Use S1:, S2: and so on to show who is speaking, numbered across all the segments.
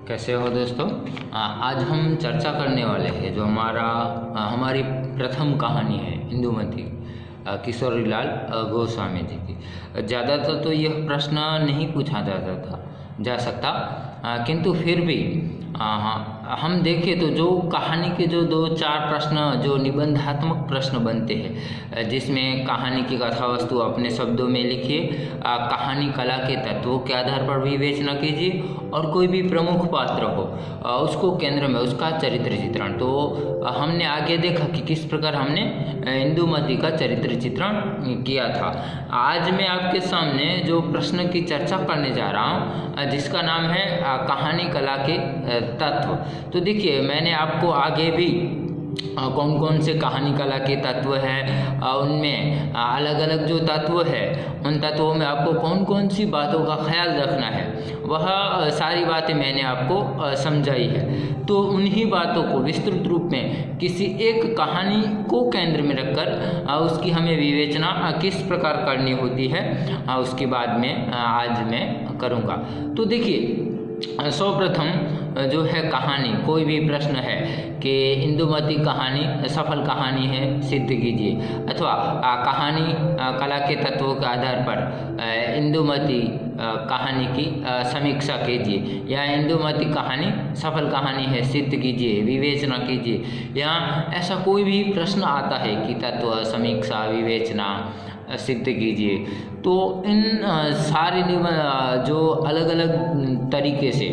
S1: कैसे हो दोस्तों। आज हम चर्चा करने वाले हैं जो हमारी प्रथम कहानी है इंदुमती किशोरीलाल गोस्वामी जी की। ज़्यादातर तो यह प्रश्न नहीं पूछा जा सकता, किंतु फिर भी हम देखें तो जो कहानी के जो 2-4 प्रश्न जो निबंधात्मक प्रश्न बनते हैं, जिसमें कहानी की कथा वस्तु अपने शब्दों में लिखिए, कहानी कला के तत्वों के आधार पर विवेचना कीजिए और कोई भी प्रमुख पात्र हो उसको केंद्र में उसका चरित्र चित्रण। तो हमने आगे देखा कि किस प्रकार हमने इंदुमती का चरित्र चित्रण किया था। आज मैं आपके सामने जो प्रश्न की चर्चा करने जा रहा हूँ जिसका नाम है कहानी कला के तत्व। तो देखिए, मैंने आपको आगे भी कौन कौन से कहानी कला के तत्व हैं, उनमें अलग अलग जो तत्व है उन तत्वों में आपको कौन कौन सी बातों का ख्याल रखना है, वह सारी बातें मैंने आपको समझाई है। तो उन्हीं बातों को विस्तृत रूप में किसी एक कहानी को केंद्र में रखकर उसकी हमें विवेचना किस प्रकार करनी होती है उसके बाद में आज मैं करूँगा। तो देखिए, सर्वप्रथम जो है कहानी, कोई भी प्रश्न है कि इंदुमती कहानी सफल कहानी है सिद्ध कीजिए, अथवा कहानी कला के तत्वों के आधार पर इंदुमती कहानी की समीक्षा कीजिए, या इंदुमती कहानी सफल कहानी है सिद्ध कीजिए, विवेचना कीजिए, या ऐसा कोई भी प्रश्न आता है कि तत्व समीक्षा विवेचना सिद्ध कीजिए। तो इन सारे जो अलग अलग तरीके से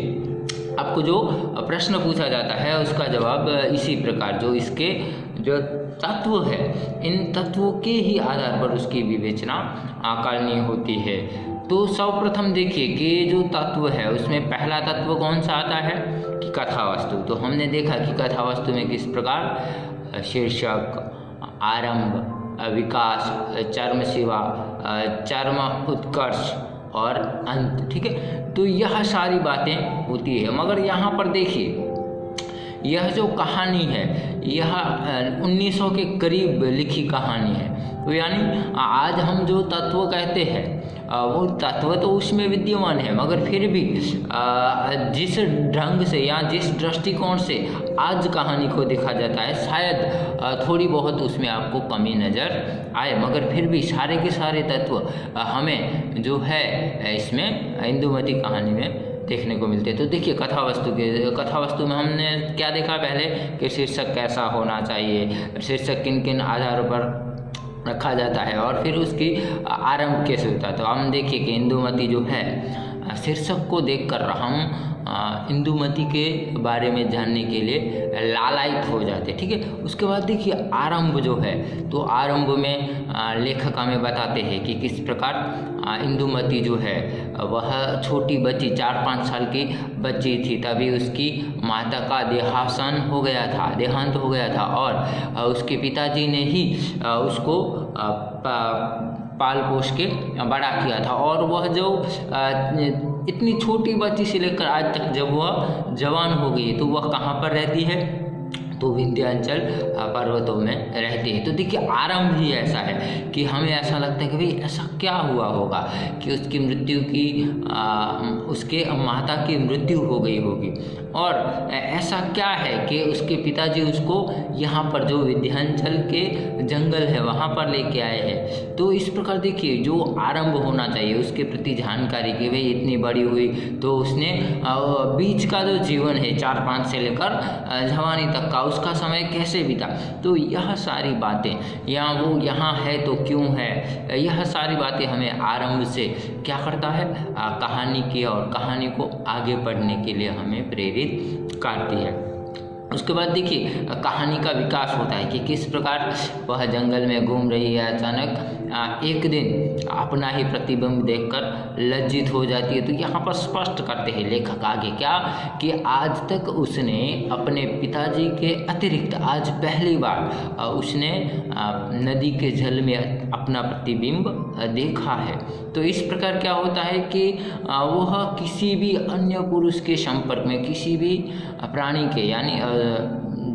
S1: आपको जो प्रश्न पूछा जाता है उसका जवाब इसी प्रकार, जो इसके जो तत्व है इन तत्वों के ही आधार पर उसकी विवेचना करनी होती है। तो सर्वप्रथम देखिए कि जो तत्व है उसमें पहला तत्व कौन सा आता है कि कथावस्तु। तो हमने देखा कि कथावस्तु में किस प्रकार शीर्षक, आरंभ, विकास, चरम शिवा, चरम उत्कर्ष और अंत, ठीक है। तो यह सारी बातें होती है, मगर यहाँ पर देखिए यह जो कहानी है यह 1900 के करीब लिखी कहानी है। तो यानी आज हम जो तत्व कहते हैं वो तत्व तो उसमें विद्यमान है, मगर फिर भी जिस ढंग से या जिस दृष्टिकोण से आज कहानी को देखा जाता है शायद थोड़ी बहुत उसमें आपको कमी नज़र आए, मगर फिर भी सारे के सारे तत्व हमें जो है इसमें इंदुमती कहानी में देखने को मिलते हैं। तो देखिए, कथावस्तु में हमने क्या देखा पहले कि शीर्षक कैसा होना चाहिए, शीर्षक किन किन आधारों पर रखा जाता है, और फिर उसकी आरंभ कैसे होता है। तो हम देखिए कि इंदुमती जो है शीर्षक को देखकर हम इंदुमती के बारे में जानने के लिए लालायित हो जाते, ठीक है। उसके बाद देखिए आरंभ जो है, तो आरंभ में लेखक हमें बताते हैं कि किस प्रकार इंदुमती जो है वह छोटी बच्ची 4-5 साल की बच्ची थी, तभी उसकी माता का देहांत हो गया था और उसके पिताजी ने ही उसको पाल पोष के बड़ा किया था। और वह जो इतनी छोटी बच्ची से लेकर आज तक जब वह जवान हो गई तो वह कहाँ पर रहती है, तो विंध्याचल पर्वतों में रहती है। तो देखिए, आरंभ ही ऐसा है कि हमें ऐसा लगता है कि भाई ऐसा क्या हुआ होगा कि उसकी मृत्यु की उसके माता की मृत्यु हो गई होगी, और ऐसा क्या है कि उसके पिताजी उसको यहाँ पर जो विंध्याचल के जंगल है वहाँ पर लेके आए हैं। तो इस प्रकार देखिए जो आरंभ होना चाहिए उसके प्रति जानकारी कि भाई इतनी बड़ी हुई तो उसने बीच का जो जीवन है 4-5 से लेकर जवानी तक का उसका समय कैसे बीता। तो यह सारी बातें, या वो यहाँ है तो क्यों है, यह सारी बातें हमें आरंभ से क्या करता है कहानी की और कहानी को आगे बढ़ने के लिए हमें प्रेरित करती है। उसके बाद देखिए कहानी का विकास होता है कि किस प्रकार वह जंगल में घूम रही है, अचानक एक दिन अपना ही प्रतिबिंब देखकर लज्जित हो जाती है। तो यहाँ पर स्पष्ट करते हैं लेखक आगे क्या कि आज तक उसने अपने पिताजी के अतिरिक्त आज पहली बार उसने नदी के जल में अपना प्रतिबिंब देखा है। तो इस प्रकार क्या होता है कि वह किसी भी अन्य पुरुष के संपर्क में, किसी भी प्राणी के यानी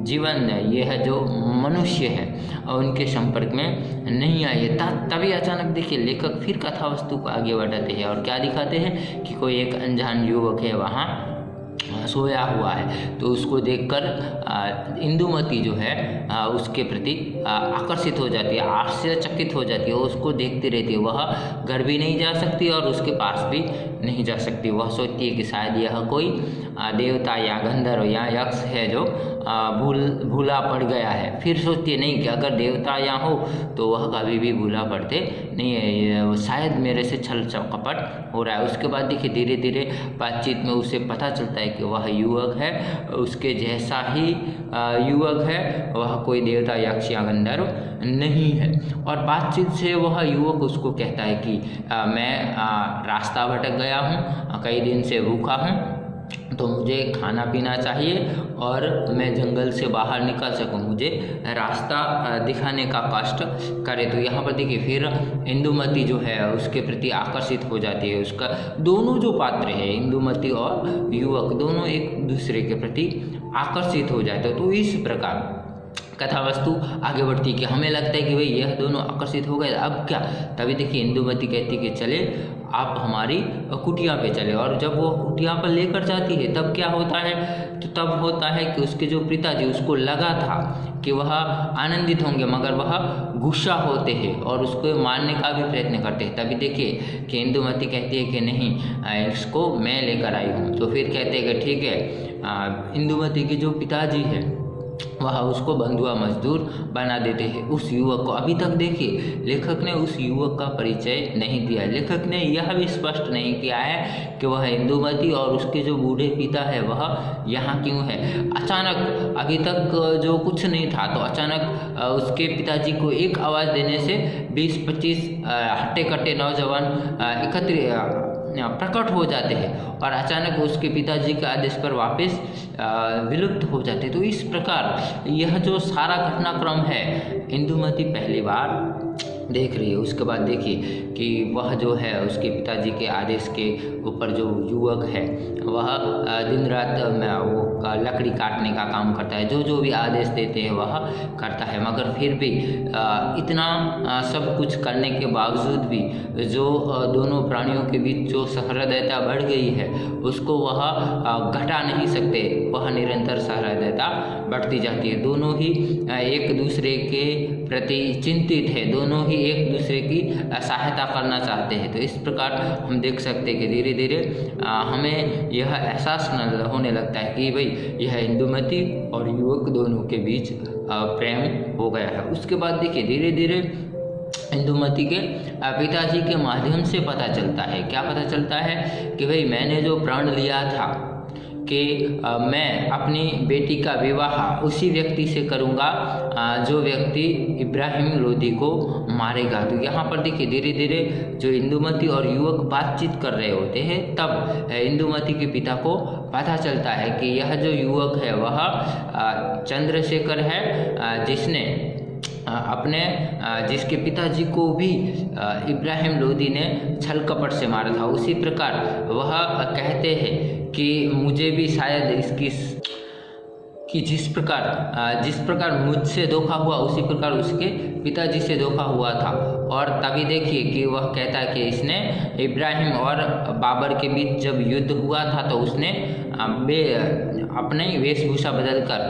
S1: जीवन ये है जो मनुष्य है उनके संपर्क में नहीं आए। तभी अचानक देखिए लेखक फिर कथा वस्तु को आगे बढ़ाते हैं और क्या दिखाते हैं कि कोई एक अनजान युवक है वहाँ सोया हुआ है। तो उसको देखकर इंदुमती जो है उसके प्रति आकर्षित हो जाती है, आश्चर्यचकित हो जाती है, उसको देखती रहती है। वह घर भी नहीं जा सकती और उसके पास भी नहीं जा सकती। वह सोचती है कि शायद यह कोई देवता या गंधर्व या यक्ष है जो भूला पड़ गया है। फिर सोचती है नहीं कि अगर देवता यहाँ हो तो वह कभी भी भूला पड़ते नहीं है, शायद मेरे से छल कपट हो रहा है। उसके बाद देखिए धीरे धीरे बातचीत में उसे पता चलता है कि वह युवक है, उसके जैसा ही युवक है, वह कोई देवता यक्ष या गंधर्व नहीं है। और बातचीत से वह युवक उसको कहता है कि मैं रास्ता भटक गया हूँ, कई दिन से भूखा हूँ, तो मुझे खाना पीना चाहिए और मैं जंगल से बाहर निकल सकूं, मुझे रास्ता दिखाने का कष्ट करे। तो यहाँ पर देखिए फिर इंदुमती जो है उसके प्रति आकर्षित हो जाती है। उसका दोनों जो पात्र है, इंदुमती और युवक, दोनों एक दूसरे के प्रति आकर्षित हो जाते हैं। तो इस प्रकार कथा वस्तु आगे बढ़ती है कि हमें लगता है कि भाई यह दोनों आकर्षित हो गए, अब क्या। तभी देखिए इंदुमती कहती कि चले आप हमारी कुटिया पे चले। और जब वो कुटिया पर लेकर जाती है तब क्या होता है, तो तब होता है कि उसके जो पिताजी, उसको लगा था कि वह आनंदित होंगे, मगर वह गुस्सा होते हैं और उसको मारने का भी प्रयत्न करते हैं। तभी देखिए कि इंदुमती कहती है कि नहीं, इसको मैं लेकर आई हूँ। तो फिर कहते हैं कि ठीक है, इंदुमती के जो पिताजी है वह उसको बंधुआ मजदूर बना देते हैं उस युवक को। अभी तक देखिए लेखक ने उस युवक का परिचय नहीं दिया। लेखक ने यह भी स्पष्ट नहीं किया है कि वह इंदुमती और उसके जो बूढ़े पिता है वह यहाँ क्यों है। अचानक अभी तक जो कुछ नहीं था, तो अचानक उसके पिताजी को एक आवाज़ देने से 20-25 हट्टे कट्टे नौजवान एकत्रित प्रकट हो जाते हैं और अचानक उसके पिताजी के आदेश पर वापस विलुप्त हो जाते हैं। तो इस प्रकार यह जो सारा घटनाक्रम है इंदुमती पहली बार देख रही है। उसके बाद देखिए कि वह जो है उसके पिताजी के आदेश के ऊपर जो युवक है वह दिन रात वो लकड़ी काटने का काम करता है, जो भी आदेश देते हैं वह करता है। मगर फिर भी इतना सब कुछ करने के बावजूद भी जो दोनों प्राणियों के बीच जो सहृदयता बढ़ गई है उसको वह घटा नहीं सकते, वह निरंतर सहृदयता बढ़ती जाती है। दोनों ही एक दूसरे के प्रति चिंतित है, दोनों ही एक दूसरे की सहायता करना चाहते हैं। तो इस प्रकार हम देख सकते हैं कि धीरे धीरे हमें यह एहसास होने लगता है कि भाई यह इंदुमती और युवक दोनों के बीच प्रेम हो गया है। उसके बाद देखिए धीरे धीरे इंदुमती के पिताजी के माध्यम से पता चलता है, क्या पता चलता है कि भाई मैंने जो प्रण लिया था कि मैं अपनी बेटी का विवाह उसी व्यक्ति से करूंगा जो व्यक्ति इब्राहिम लोदी को मारेगा। तो यहाँ पर देखिए धीरे धीरे जो इंदुमती और युवक बातचीत कर रहे होते हैं तब इंदुमती के पिता को पता चलता है कि यह जो युवक है वह चंद्रशेखर है, जिसने जिसके पिताजी को भी इब्राहिम लोदी ने छल कपट से मारा था। उसी प्रकार वह कहते हैं कि मुझे भी शायद जिस प्रकार मुझसे धोखा हुआ उसी प्रकार उसके पिताजी से धोखा हुआ था। और तभी देखिए कि वह कहता है कि इसने इब्राहिम और बाबर के बीच जब युद्ध हुआ था तो उसने अपने वेशभूषा बदलकर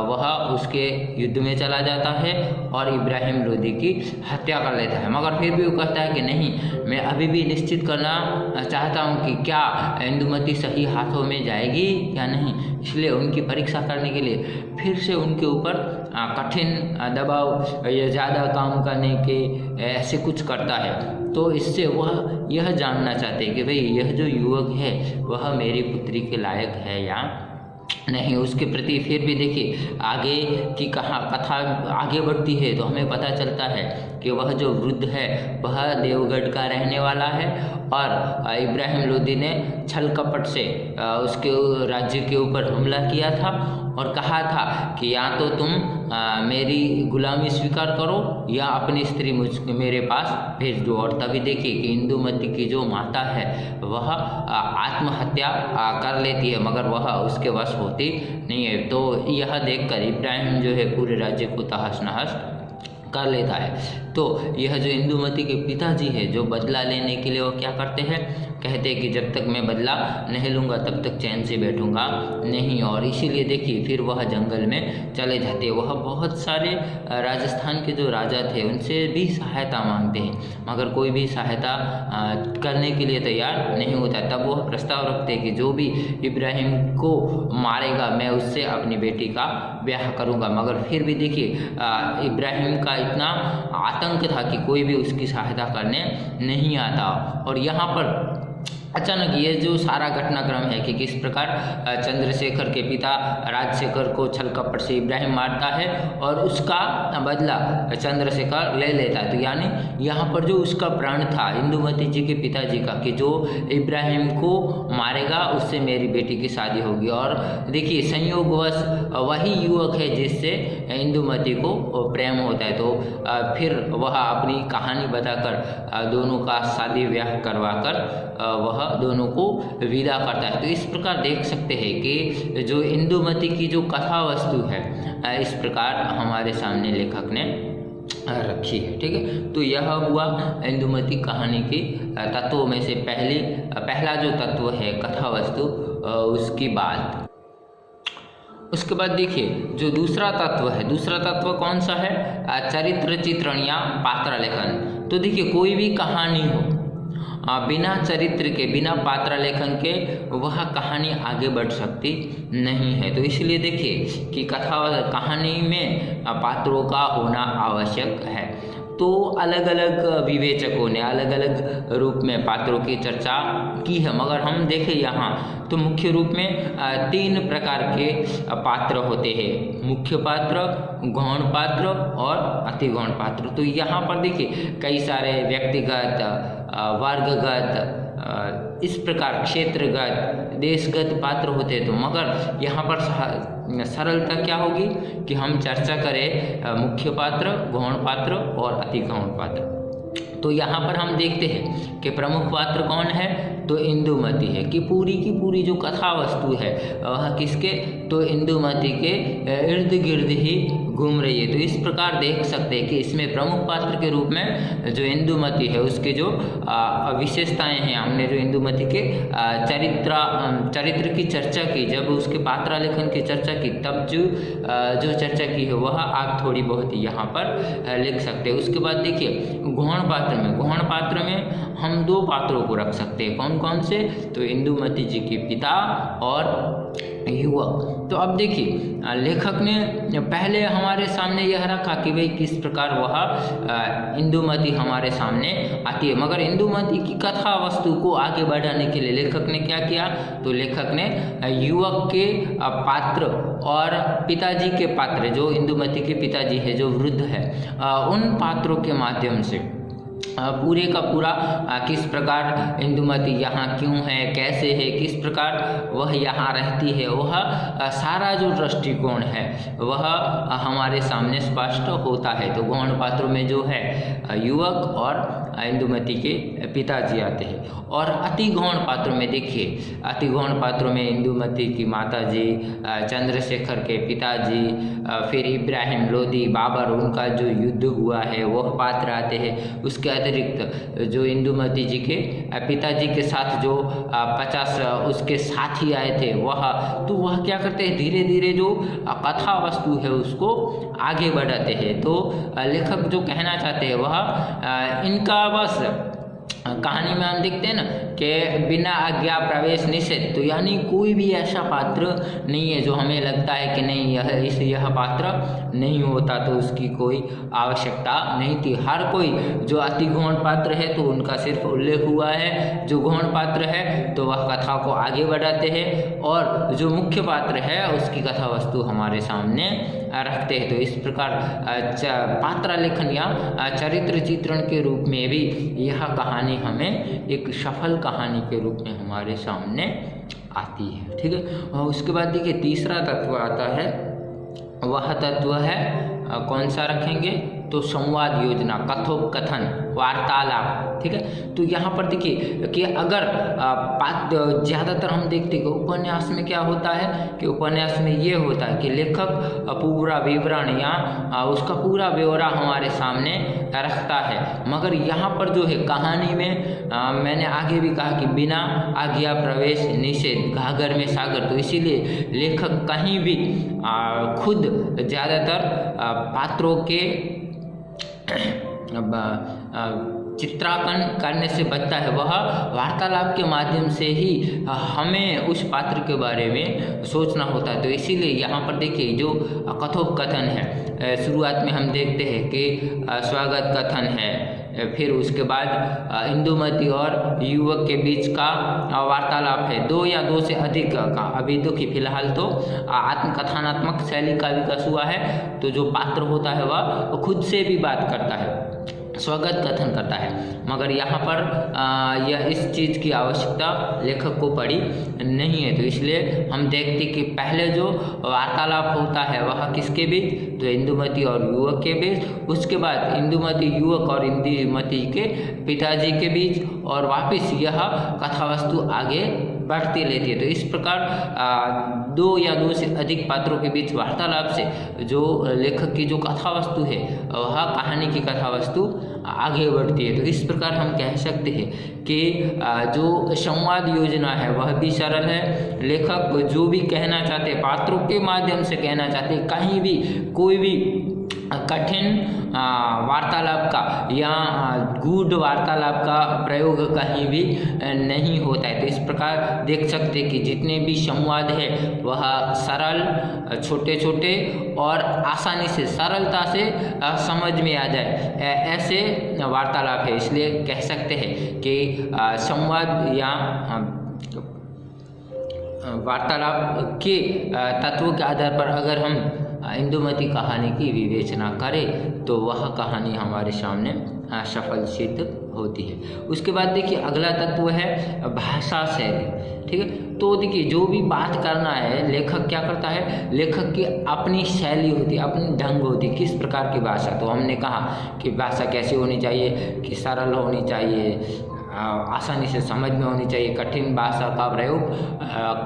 S1: वह उसके युद्ध में चला जाता है और इब्राहिम लोदी की हत्या कर लेता है। मगर फिर भी वो कहता है कि नहीं, मैं अभी भी निश्चित करना चाहता हूँ कि क्या इंदुमती सही हाथों में जाएगी या नहीं। इसलिए उनकी परीक्षा करने के लिए फिर से उनके ऊपर कठिन दबाव या ज़्यादा काम करने के ऐसे कुछ करता है। तो इससे वह यह जानना चाहते हैं कि भाई यह जो युवक है वह मेरी पुत्री के लायक है या नहीं। उसके प्रति फिर भी देखिए आगे की कथा आगे बढ़ती है तो हमें पता चलता है कि वह जो वृद्ध है वह देवगढ़ का रहने वाला है और इब्राहिम लोदी ने छल कपट से उसके राज्य के ऊपर हमला किया था और कहा था कि या तो तुम मेरी गुलामी स्वीकार करो या अपनी स्त्री मेरे पास भेज दो। और तभी देखिए कि इंदुमती की जो माता है वह आत्महत्या कर लेती है, मगर वह उसके वश होती नहीं है। तो यह देखकर इब्राहिम जो है पूरे राज्य को तहस नहस कर लेता है। तो यह जो इंदुमती के पिताजी है जो बदला लेने के लिए वो क्या करते हैं, कहते कि जब तक मैं बदला नहीं लूँगा तब तक चैन से बैठूँगा नहीं, और इसीलिए देखिए फिर वह जंगल में चले जाते। वह बहुत सारे राजस्थान के जो राजा थे उनसे भी सहायता मांगते हैं, मगर कोई भी सहायता करने के लिए तैयार नहीं होता। तब वह प्रस्ताव रखते कि जो भी इब्राहिम को मारेगा मैं उससे अपनी बेटी का ब्याह करूँगा। मगर फिर भी देखिए इब्राहिम का इतना आतंक था कि कोई भी उसकी सहायता करने नहीं आता। और यहाँ पर अचानक ये जो सारा घटनाक्रम है कि किस प्रकार चंद्रशेखर के पिता राजशेखर को छल कपट से इब्राहिम मारता है और उसका बदला चंद्रशेखर ले लेता है। तो यानी यहाँ पर जो उसका प्रण था इंदुमती जी के पिताजी का कि जो इब्राहिम को मारेगा उससे मेरी बेटी की शादी होगी। और देखिए संयोगवश वही युवक है जिससे इंदुमती को प्रेम होता है। तो फिर वह अपनी कहानी बताकर दोनों का शादी ब्याह करवा कर वह दोनों को विदा करता है। तो इस प्रकार देख सकते हैं कि जो इंदुमती की जो कथा वस्तु है इस प्रकार हमारे सामने लेखक ने रखी है। ठीक है, तो यह हुआ इंदुमती कहानी की तत्वों में से पहला जो तत्व है कथा वस्तु, उसकी बात। उसके बाद देखिए जो दूसरा तत्व है, दूसरा तत्व कौन सा है? चरित्र चित्रण या पात्र लेखन। तो देखिए कोई भी कहानी हो बिना चरित्र के, बिना पात्र लेखन के वह कहानी आगे बढ़ सकती नहीं है। तो इसलिए देखिए कि कहानी में पात्रों का होना आवश्यक है। तो अलग अलग विवेचकों ने अलग अलग रूप में पात्रों की चर्चा की है, मगर हम देखें यहाँ तो मुख्य रूप में 3 प्रकार के पात्र होते हैं, मुख्य पात्र, गौण पात्र और अति गौण पात्र। तो यहाँ पर देखिए कई सारे व्यक्तिगत, वर्गगत, इस प्रकार क्षेत्रगत, देशगत पात्र होते हैं। तो मगर यहाँ पर सरलता क्या होगी कि हम चर्चा करें मुख्य पात्र, गौण पात्र और अति गौण पात्र। तो यहाँ पर हम देखते हैं कि प्रमुख पात्र कौन है? तो इंदुमती है कि पूरी जो कथा वस्तु है वह किसके? तो इंदुमती के इर्द गिर्द ही घूम रही है। तो इस प्रकार देख सकते हैं कि इसमें प्रमुख पात्र के रूप में जो इंदुमती है उसके जो विशेषताएं हैं, हमने जो इंदुमती के चरित्र की चर्चा की, जब उसके पात्रालेखन की चर्चा की तब जो चर्चा की है वह आप थोड़ी बहुत यहाँ पर लिख सकते हैं। उसके बाद देखिए गौण पात्र में हम 2 पात्रों को रख सकते हैं। कौन कौन से? तो इंदुमती जी के पिता और युवक। तो अब देखिए लेखक ने पहले हमारे सामने यह रखा कि भाई किस प्रकार वह इंदुमती हमारे सामने आती है, मगर इंदुमती की कथा वस्तु को आगे बढ़ाने के लिए लेखक ने क्या किया? तो लेखक ने युवक के पात्र और पिताजी के पात्र, जो इंदुमती के पिताजी है जो वृद्ध है, उन पात्रों के माध्यम से पूरे का पूरा किस प्रकार इंदुमती यहाँ क्यों है, कैसे है, किस प्रकार वह यहाँ रहती है, वह सारा जो दृष्टिकोण है वह हमारे सामने स्पष्ट होता है। तो गौण पात्रों में जो है युवक और इंदुमती के पिताजी आते हैं। और अति गौण पात्रों में देखिए, अति गौण पात्रों में इंदुमती की माताजी, चंद्रशेखर के पिताजी, फिर इब्राहिम लोदी, बाबर, उनका जो युद्ध हुआ है वह पात्र आते हैं। उसके अतिरिक्त जो इंदुमती जी के पिताजी के साथ जो 50 उसके साथी आए थे वह क्या करते हैं? धीरे धीरे जो कथा वस्तु है उसको आगे बढ़ाते हैं। तो लेखक जो कहना चाहते हैं वह इनका बस कहानी में हम देखते हैं ना कि बिना आज्ञा प्रवेश निषेध। तो यानी कोई भी ऐसा पात्र नहीं है जो हमें लगता है कि नहीं यह पात्र नहीं होता तो उसकी कोई आवश्यकता नहीं थी। हर कोई जो अति गौण पात्र है तो उनका सिर्फ उल्लेख हुआ है, जो गौण पात्र है तो वह कथा को आगे बढ़ाते हैं, और जो मुख्य पात्र है उसकी कथा वस्तु हमारे सामने रखते हैं। तो इस प्रकार पात्रालेखन या चरित्र चित्रण के रूप में भी यह कहानी हमें एक सफल कहानी के रूप में हमारे सामने आती है। ठीक है, और उसके बाद देखिए तीसरा तत्व आता है, वह तत्व है कौन सा रखेंगे? तो संवाद योजना, कथोपकथन, वार्तालाप, ठीक है। तो यहाँ पर देखिए कि अगर ज़्यादातर हम देखते हैं कि उपन्यास में क्या होता है कि उपन्यास में ये होता है कि लेखक पूरा विवरण या उसका पूरा ब्यौरा हमारे सामने रखता है, मगर यहाँ पर जो है कहानी में मैंने आगे भी कहा कि बिना आज्ञा प्रवेश निषेध, घाघर में सागर। तो इसीलिए लेखक कहीं भी खुद ज़्यादातर पात्रों के चित्रांकन करने से बचता है। वह वार्तालाप के माध्यम से ही हमें उस पात्र के बारे में सोचना होता है। तो इसीलिए यहाँ पर देखिए जो कथोपकथन है, शुरुआत में हम देखते हैं कि स्वागत कथन है, फिर उसके बाद इंदुमती और युवक के बीच का वार्तालाप है, 2 या 2 से अधिक का। अभी देखिए फिलहाल तो आत्मकथनात्मक शैली का विकास हुआ है, तो जो पात्र होता है वह खुद से भी बात करता है, स्वागत कथन करता है, मगर यहाँ पर यह इस चीज़ की आवश्यकता लेखक को पड़ी नहीं है। तो इसलिए हम देखते कि पहले जो वार्तालाप होता है वह किसके बीच, तो इंदुमती और युवक के बीच, उसके बाद इंदुमती युवक और इंदुमती के पिताजी के बीच, और वापस यह कथावस्तु आगे बढ़ती रहती है। तो इस प्रकार 2 या 2 से अधिक पात्रों के बीच वार्तालाप से जो लेखक की जो कथावस्तु है वह कहानी की कथावस्तु आगे बढ़ती है। तो इस प्रकार हम कह सकते हैं कि जो संवाद योजना है वह भी सरल है। लेखक जो भी कहना चाहते हैं पात्रों के माध्यम से कहना चाहते हैं, कहीं भी कोई भी कठिन वार्तालाप का या गूढ़ वार्तालाप का प्रयोग कहीं भी नहीं होता है। तो इस प्रकार देख सकते हैं कि जितने भी संवाद है वह सरल, छोटे छोटे और आसानी से, सरलता से समझ में आ जाए, ऐसे वार्तालाप है। इसलिए कह सकते हैं कि संवाद या वार्तालाप के तत्वों के आधार पर अगर हम इंदुमती कहानी की विवेचना करें तो वह कहानी हमारे सामने सफल सिद्ध होती है। उसके बाद देखिए अगला तत्व है भाषा शैली, ठीक है। तो देखिए जो भी बात करना है लेखक क्या करता है, लेखक की अपनी शैली होती है, अपनी ढंग होती है, किस प्रकार की भाषा। तो हमने कहा कि भाषा कैसी होनी चाहिए, कि सरल होनी चाहिए, आसानी से समझ में होनी चाहिए, कठिन भाषा का प्रयोग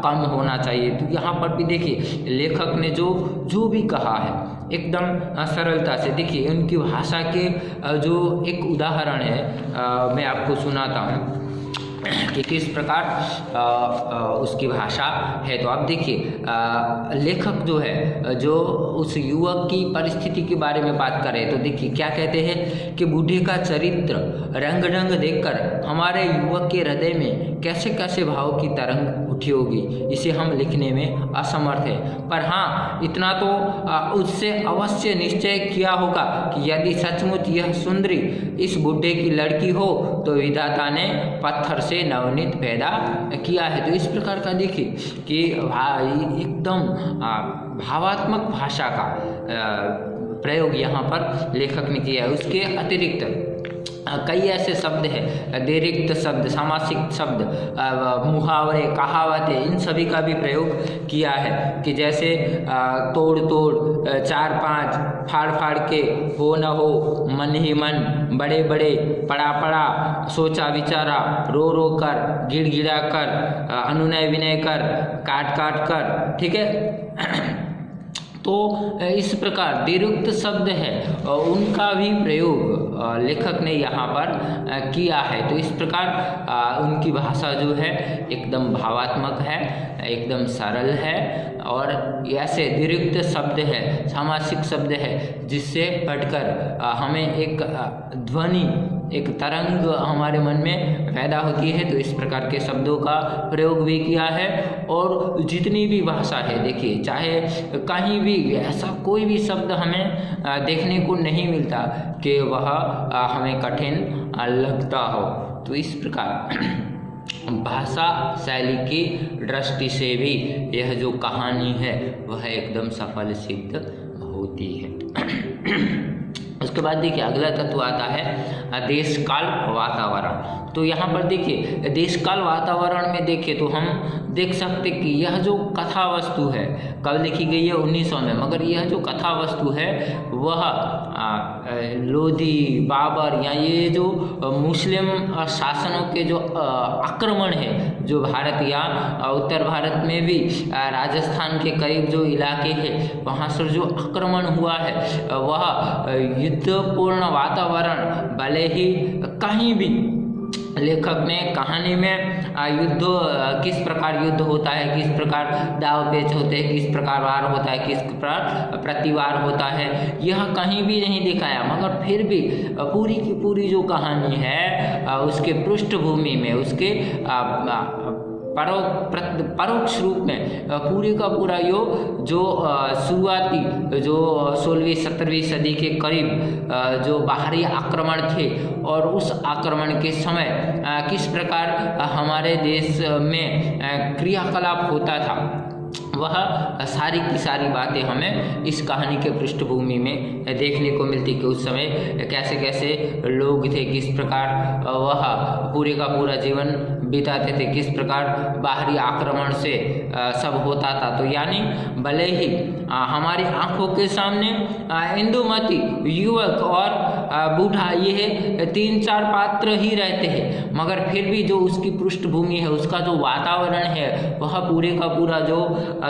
S1: कम होना चाहिए। तो यहाँ पर भी देखिए लेखक ने जो भी कहा है एकदम सरलता से, देखिए उनकी भाषा के जो एक उदाहरण है मैं आपको सुनाता हूँ कि किस प्रकार उसकी भाषा है। तो आप देखिए लेखक जो है जो उस युवक की परिस्थिति के बारे में बात कर रहे हैं, तो देखिए क्या कहते हैं कि बूढ़े का चरित्र रंग ढंग देखकर हमारे युवक के हृदय में कैसे कैसे भाव की तरंग उठी होगी, इसे हम लिखने में असमर्थ है। पर हाँ इतना तो उससे अवश्य निश्चय किया होगा कि यदि सचमुच यह सुंदरी इस बूढ़े की लड़की हो तो विधाता ने पत्थर से नवनीत पैदा किया है। तो इस प्रकार का देखिए कि एकदम भावात्मक भाषा का प्रयोग यहाँ पर लेखक ने किया है। उसके अतिरिक्त कई ऐसे शब्द हैं, अतिरिक्त शब्द, सामासिक शब्द, मुहावरे, कहावतें, इन सभी का भी प्रयोग किया है कि जैसे तोड़ तोड़, 4-5, फाड़ फाड़ के, हो न हो, मन ही मन, बड़े बड़े, पड़ा पड़ा, सोचा विचारा, रो रो कर, गिड़गिड़ा कर, अनुनय विनय कर, काट काट कर, ठीक है। तो इस प्रकार दीर्घ शब्द है उनका भी प्रयोग लेखक ने यहाँ पर किया है। तो इस प्रकार उनकी भाषा जो है एकदम भावात्मक है, एकदम सरल है, और ऐसे दीर्घ शब्द है, सामासिक शब्द है, जिससे पढ़कर हमें एक ध्वनि, एक तरंग हमारे मन में पैदा होती है। तो इस प्रकार के शब्दों का प्रयोग भी किया है। और जितनी भी भाषा है देखिए, चाहे कहीं भी ऐसा कोई भी शब्द हमें देखने को नहीं मिलता कि वह हमें कठिन लगता हो। तो इस प्रकार भाषा शैली की दृष्टि से भी यह जो कहानी है वह एकदम सफल सिद्ध होती है। उसके बाद देखिए अगला तत्व आता है देश काल वातावरण। तो यहाँ पर देखिए देश काल वातावरण में देखें तो हम देख सकते कि यह जो कथा वस्तु है कब लिखी गई है 1900 में, मगर यह जो कथा वस्तु है वह लोधी, बाबर या ये जो मुस्लिम शासनों के जो आक्रमण है जो भारत या उत्तर भारत में भी राजस्थान के करीब जो इलाके हैं वहाँ से जो आक्रमण हुआ है वह युद्धपूर्ण वातावरण, भले ही कहीं भी लेखक ने कहानी में युद्ध किस प्रकार युद्ध होता है, किस प्रकार दाव पेच होते हैं, किस प्रकार वार होता है, किस प्रकार प्रतिवार होता है, यह कहीं भी नहीं दिखाया। मगर फिर भी पूरी की पूरी जो कहानी है उसके पृष्ठभूमि में, उसके परोक्ष रूप में पूरे का पूरा जो शुरुआती जो 16वीं 17वीं सदी के करीब जो बाहरी आक्रमण थे और उस आक्रमण के समय किस प्रकार हमारे देश में क्रियाकलाप होता था, वह सारी की सारी बातें हमें इस कहानी के पृष्ठभूमि में देखने को मिलती कि उस समय कैसे कैसे लोग थे, किस प्रकार वह पूरे का पूरा जीवन बिताते थे, किस प्रकार बाहरी आक्रमण से सब होता था। तो यानी भले ही हमारी आंखों के सामने इंदुमती, युवक और बूढ़ा ये 3-4 पात्र ही रहते हैं, मगर फिर भी जो उसकी पृष्ठभूमि है, उसका जो वातावरण है, वह पूरे का पूरा जो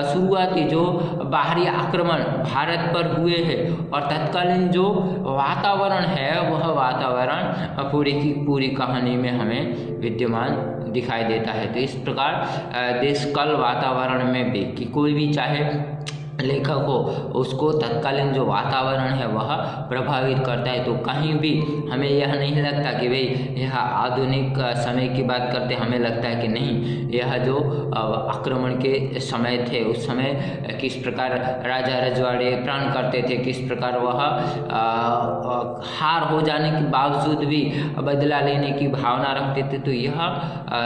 S1: शुरुआती जो बाहरी आक्रमण भारत पर हुए हैं और तत्कालीन जो वातावरण है वह वातावरण पूरी की पूरी कहानी में हमें विद्यमान दिखाई देता है। तो इस प्रकार देश काल वातावरण में भी कि कोई भी चाहे लेखक हो, उसको तत्कालीन जो वातावरण है वह प्रभावित करता है। तो कहीं भी हमें यह नहीं लगता कि भाई यह आधुनिक समय की बात करते, हमें लगता है कि नहीं, यह जो आक्रमण के समय थे उस समय किस प्रकार राजा रजवाड़े प्राण करते थे, किस प्रकार वह हार हो जाने के बावजूद भी बदला लेने की भावना रखते थे। तो यह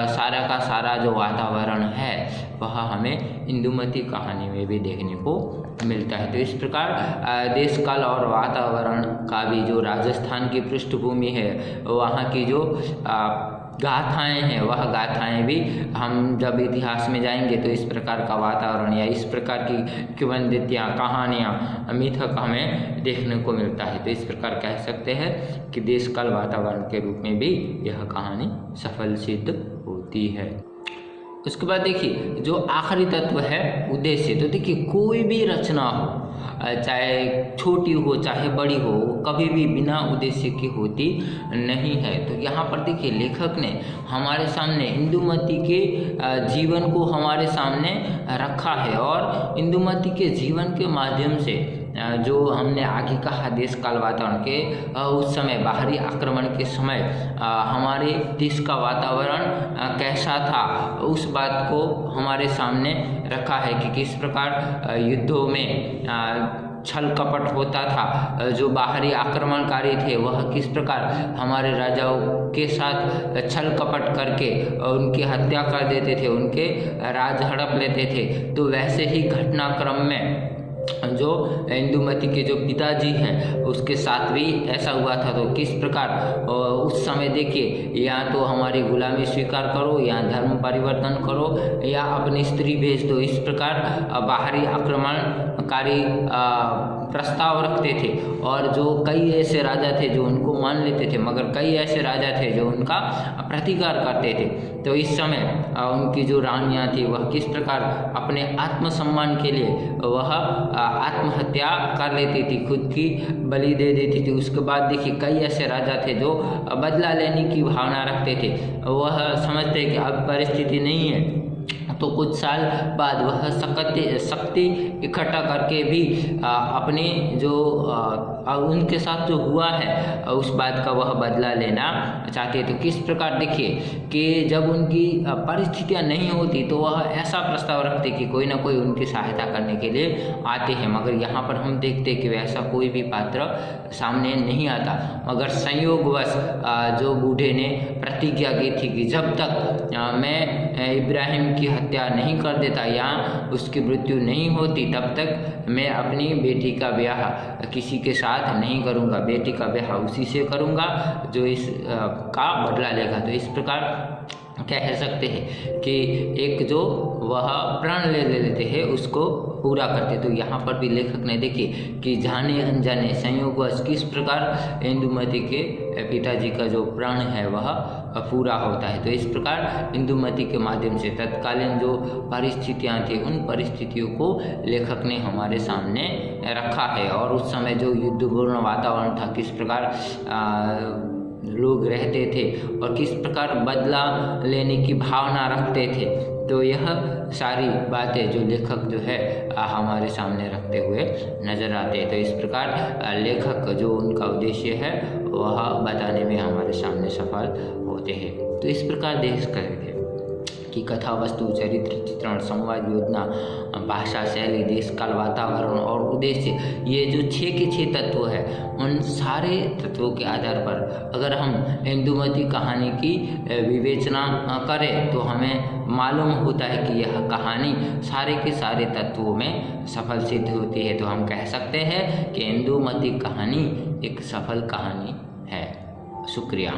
S1: सारा का सारा जो वातावरण है वह हमें इंदुमती कहानी में भी देखने को मिलता है। तो इस प्रकार देश काल और वातावरण का भी जो राजस्थान की पृष्ठभूमि है, वहाँ की जो गाथाएं हैं, वह गाथाएं भी हम जब इतिहास में जाएंगे तो इस प्रकार का वातावरण या इस प्रकार की किंवदंतियाँ, कहानियाँ, मिथक हमें देखने को मिलता है। तो इस प्रकार कह सकते हैं कि देश काल वातावरण के रूप में भी यह कहानी सफल सिद्ध होती है। उसके बाद देखिए जो आखिरी तत्व है उद्देश्य। तो देखिए कोई भी रचना हो, चाहे छोटी हो चाहे बड़ी हो, कभी भी बिना उद्देश्य की होती नहीं है। तो यहाँ पर देखिए लेखक ने हमारे सामने इंदुमती के जीवन को हमारे सामने रखा है और इंदुमती के जीवन के माध्यम से जो हमने आगे कहा देश काल वातावरण के उस समय बाहरी आक्रमण के समय हमारे देश का वातावरण कैसा था, उस बात को हमारे सामने रखा है कि किस प्रकार युद्धों में छल कपट होता था, जो बाहरी आक्रमणकारी थे वह किस प्रकार हमारे राजाओं के साथ छल कपट करके उनकी हत्या कर देते थे, उनके राज हड़प लेते थे। तो वैसे ही घटनाक्रम में जो इंदुमती के जो पिताजी हैं उसके साथ भी ऐसा हुआ था। तो किस प्रकार उस समय देखिए, या तो हमारी गुलामी स्वीकार करो या धर्म परिवर्तन करो या अपनी स्त्री भेज दो, इस प्रकार बाहरी आक्रमणकारी प्रस्ताव रखते थे। और जो कई ऐसे राजा थे जो उनको मान लेते थे, मगर कई ऐसे राजा थे जो उनका प्रतिकार करते थे। तो इस समय उनकी जो रानियाँ थी वह किस प्रकार अपने आत्मसम्मान के लिए वह आत्महत्या कर लेती थी, खुद की बलि दे देती थी। उसके बाद देखिए कई ऐसे राजा थे जो बदला लेने की भावना रखते थे, वह समझते कि अब परिस्थिति नहीं है तो कुछ साल बाद वह शक्ति इकट्ठा करके भी अपने जो उनके साथ जो हुआ है उस बात का वह बदला लेना चाहते। तो किस प्रकार देखिए कि जब उनकी परिस्थितियां नहीं होती तो वह ऐसा प्रस्ताव रखते कि कोई ना कोई उनकी सहायता करने के लिए आते हैं, मगर यहाँ पर हम देखते कि वैसा कोई भी पात्र सामने नहीं आता। मगर संयोगवश जो बूढ़े ने प्रतिज्ञा की थी कि जब तक मैं इब्राहिम की हत्या नहीं कर देता या उसकी मृत्यु नहीं होती, तब तक मैं अपनी बेटी का ब्याह किसी के साथ नहीं करूँगा। बेटी का ब्याह उसी से करूँगा जो इस का बदला लेगा। तो इस प्रकार क्या कह सकते हैं कि एक जो वह प्राण ले लेते हैं उसको पूरा करते। तो यहाँ पर भी लेखक ने देखिए कि जाने अनजाने संयोगवश किस प्रकार इंदुमती के पिताजी का जो प्राण है वह पूरा होता है। तो इस प्रकार इंदुमती के माध्यम से तत्कालीन जो परिस्थितियाँ थी उन परिस्थितियों को लेखक ने हमारे सामने रखा है। और उस समय जो युद्धपूर्ण वातावरण था, किस प्रकार लोग रहते थे और किस प्रकार बदला लेने की भावना रखते थे। तो यह सारी बातें जो लेखक जो है हमारे सामने रखते हुए नज़र आते हैं। तो इस प्रकार लेखक जो उनका उद्देश्य है वह बताने में हमारे सामने सफल होते हैं। तो इस प्रकार देख करके कि कथा, वस्तु, चरित्र, चित्रण, संवाद, योजना, भाषा, शैली, देश काल, वातावरण और उद्देश्य, ये जो 6 के 6 तत्व है, उन सारे तत्वों के आधार पर अगर हम इंदुमती कहानी की विवेचना करें तो हमें मालूम होता है कि यह कहानी सारे के सारे तत्वों में सफल सिद्ध होती है। तो हम कह सकते हैं कि इंदुमती कहानी एक सफल कहानी है। शुक्रिया।